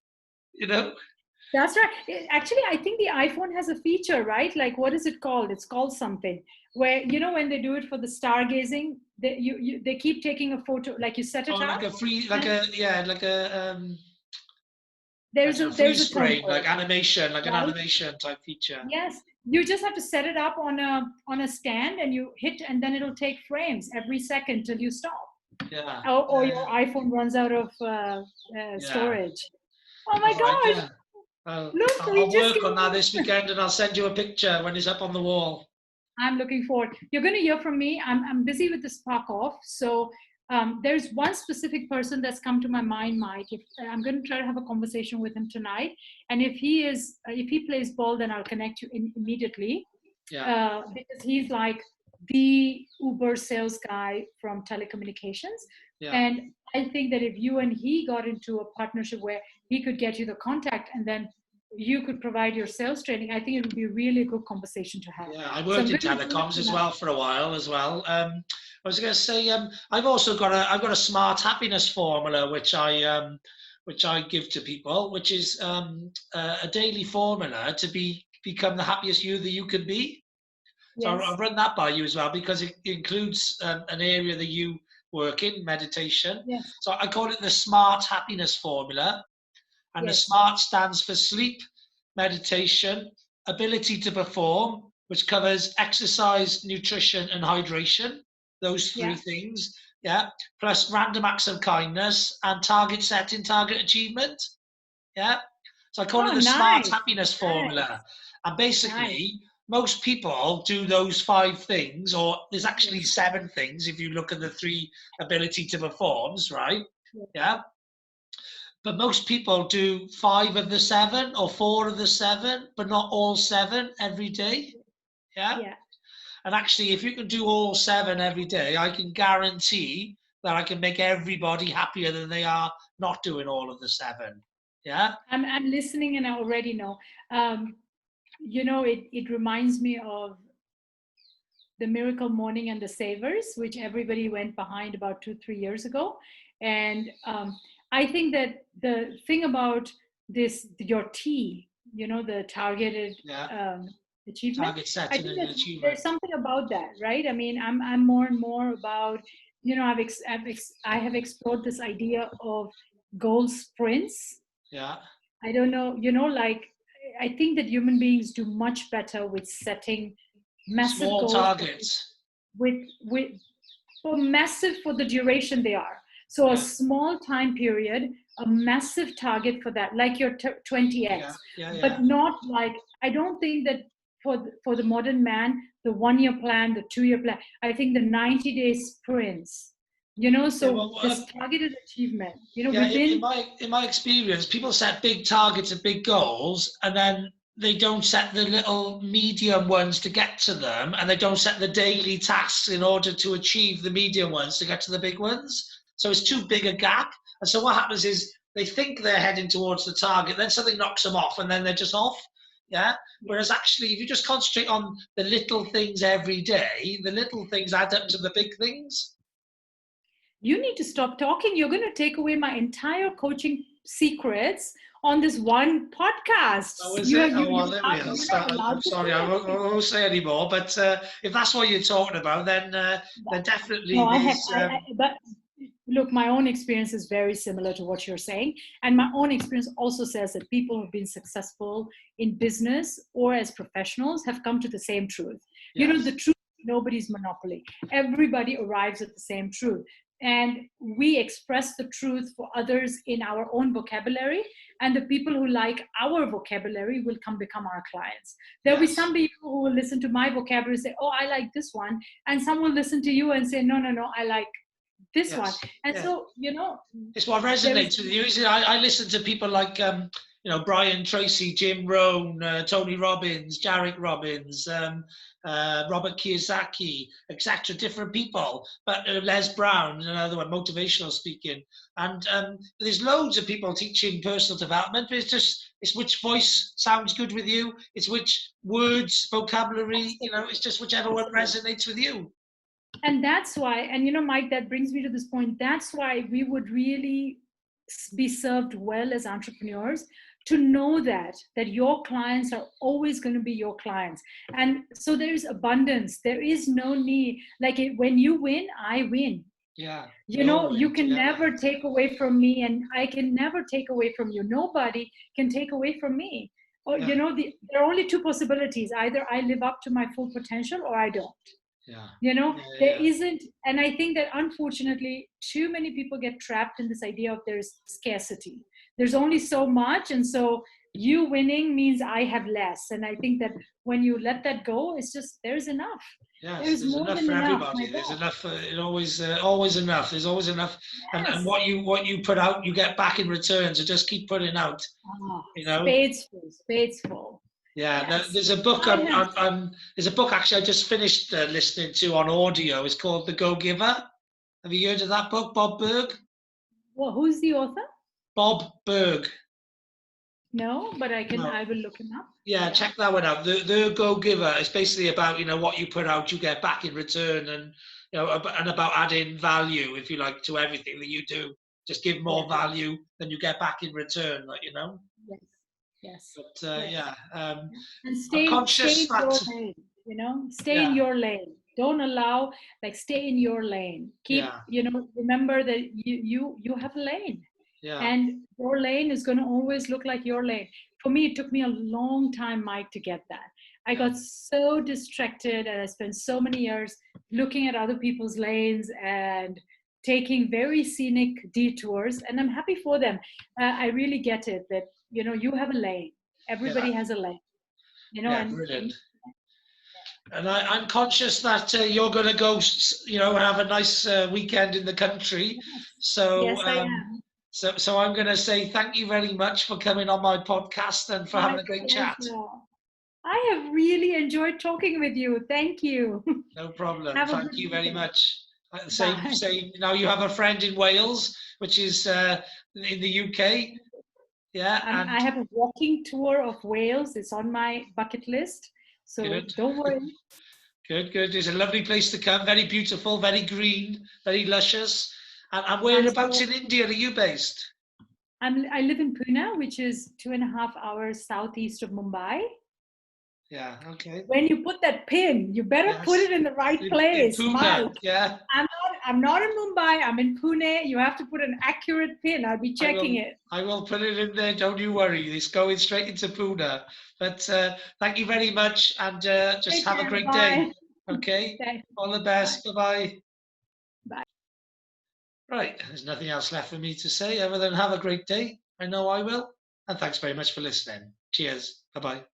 you know? That's right. Actually, I think the iPhone has a feature, right? Like, what is it called? It's called something where, you know, when they do it for the stargazing, they keep taking a photo, like you set it up. Like a free, like a, yeah, like a, there's like a freeze term frame, for like it, animation, like an right? animation type feature. Yes, you just have to set it up on a stand, and you hit, and then it'll take frames every second till you stop. Yeah. Or your iPhone runs out of storage. Oh my All right, gosh! yeah. Look, we I'll just work came. on that this weekend, and I'll send you a picture when it's up on the wall. I'm looking forward. You're going to hear from me. I'm busy with the Spark Off. So there's one specific person that's come to my mind, Mike. If I'm going to try to have a conversation with him tonight, and if he plays ball, then I'll connect you immediately. Yeah. Because he's like the Uber sales guy from telecommunications. Yeah. And I think that if you and he got into a partnership where he could get you the contact, and then you could provide your sales training, I think it would be a really good conversation to have. Yeah, I worked in telecoms as well for a while as well. I was going to say, I've also got a smart happiness formula which I give to people, which is a daily formula to become the happiest you that you can be. So Yes. I'll run that by you as well, because it includes an area that you work in, meditation. Yes. So I call it the smart happiness formula. And the SMART stands for sleep, meditation, ability to perform, which covers exercise, nutrition, and hydration. Those three things. Yeah. Plus random acts of kindness and target setting, target achievement. Yeah. So I call it the SMART happiness formula. And basically, most people do those 5 things, or there's actually 7 things if you look at the 3 ability to performs, right? Yeah. But most people do 5 of the 7 or 4 of the 7, but not all 7 every day. Yeah. And actually, if you can do all 7 every day, I can guarantee that I can make everybody happier than they are not doing all of the 7. Yeah. I'm listening, and I already know. You know, it reminds me of the Miracle Morning and the Savers, which everybody went behind about 2-3 years ago. And I think that the thing about this, your T, you know, the targeted achievement, Target setting, I think and achievement. there's something about that, right? I mean, I'm more and more about, you know, I have explored this idea of goal sprints. Yeah. I don't know, you know, like, I think that human beings do much better with setting massive small goals targets with massive for the duration they are. So a small time period, a massive target for that, like your 20x, but not like, I don't think that for the modern man, the 1-year plan, the 2-year plan, I think the 90-day sprints, you know, so this targeted achievement, you know, within. In my experience, people set big targets and big goals, and then they don't set the little medium ones to get to them, and they don't set the daily tasks in order to achieve the medium ones to get to the big ones. So it's too big a gap. And so what happens is they think they're heading towards the target, then something knocks them off, and then they're just off. Yeah. Whereas actually, if you just concentrate on the little things every day, the little things add up to the big things. You need to stop talking. You're going to take away my entire coaching secrets on this one podcast. Oh, is it? I'm sorry, I won't say anymore. But if that's what you're talking about, then definitely. No, but look, my own experience is very similar to what you're saying. And my own experience also says that people who've been successful in business or as professionals have come to the same truth. Yes. You know, the truth, nobody's monopoly. Everybody arrives at the same truth. And we express the truth for others in our own vocabulary, and the people who like our vocabulary will become our clients. There'll be some people who will listen to my vocabulary and say, oh, I like this one, and some will listen to you and say, no, I like this one. And so, you know, it's what resonates with you. I listen to people like Brian Tracy, Jim Rohn, Tony Robbins, Jarek Robbins, Robert Kiyosaki, etc. Different people, but Les Brown, another one, motivational speaking, and there's loads of people teaching personal development. But it's which voice sounds good with you. It's which words, vocabulary. It's just whichever one resonates with you. And that's why, and Mike, that brings me to this point. That's why we would really be served well as entrepreneurs to know that your clients are always going to be your clients. And so there's abundance. There is no need, like when you win, I win. Yeah. You can never take away from me, and I can never take away from you. Nobody can take away from me. Or, there are only two possibilities. Either I live up to my full potential or I don't. There isn't, and I think that unfortunately too many people get trapped in this idea of there's scarcity. There's only so much, and so you winning means I have less. And I think that when you let that go, it's just there's enough. Yes, there's enough for everybody. There's enough. Always enough. There's always enough. Yes. And what you put out, you get back in return. So just keep putting out. Spades full. Yeah, yes. There's a book. There's a book actually I just finished listening to on audio. It's called The Go Giver. Have you heard of that book, Bob Burg? Well, who's the author? Bob Burg. No, but I will look him up. Yeah, check that one out. The Go Giver. It's basically about what you put out, you get back in return, and and about adding value, if you like, to everything that you do. Just give more value than you get back in return, Yes. But and stay in your lane. Stay in your lane. Don't allow, stay in your lane. Keep, remember that you have a lane. Yeah. And your lane is going to always look like your lane. For me, it took me a long time, Mike, to get that. I got so distracted, and I spent so many years looking at other people's lanes and taking very scenic detours, and I'm happy for them. I really get it that you have a lane. Everybody has a lane. Brilliant. And I'm conscious that you're going to go, have a nice weekend in the country. So yes, I am. So I'm going to say thank you very much for coming on my podcast and for having a great chat. I have really enjoyed talking with you. Thank you. No problem. Thank you very much. Same. Now you have a friend in Wales, which is in the UK. Yeah. And I have a walking tour of Wales. It's on my bucket list. So don't worry. Good. It's a lovely place to come. Very beautiful, very green, very luscious. And whereabouts in India are you based? I live in Pune, which is 2.5 hours southeast of Mumbai. Yeah, okay. When you put that pin, you better put it in the right place. In Pune, yeah. I'm not in Mumbai. I'm in Pune. You have to put an accurate pin. I'll be checking it. I will put it in there. Don't you worry. It's going straight into Pune. But thank you very much, and just have a great day. Okay. All the best. Bye-bye. Bye. Right. There's nothing else left for me to say other than have a great day. I know I will. And thanks very much for listening. Cheers. Bye-bye.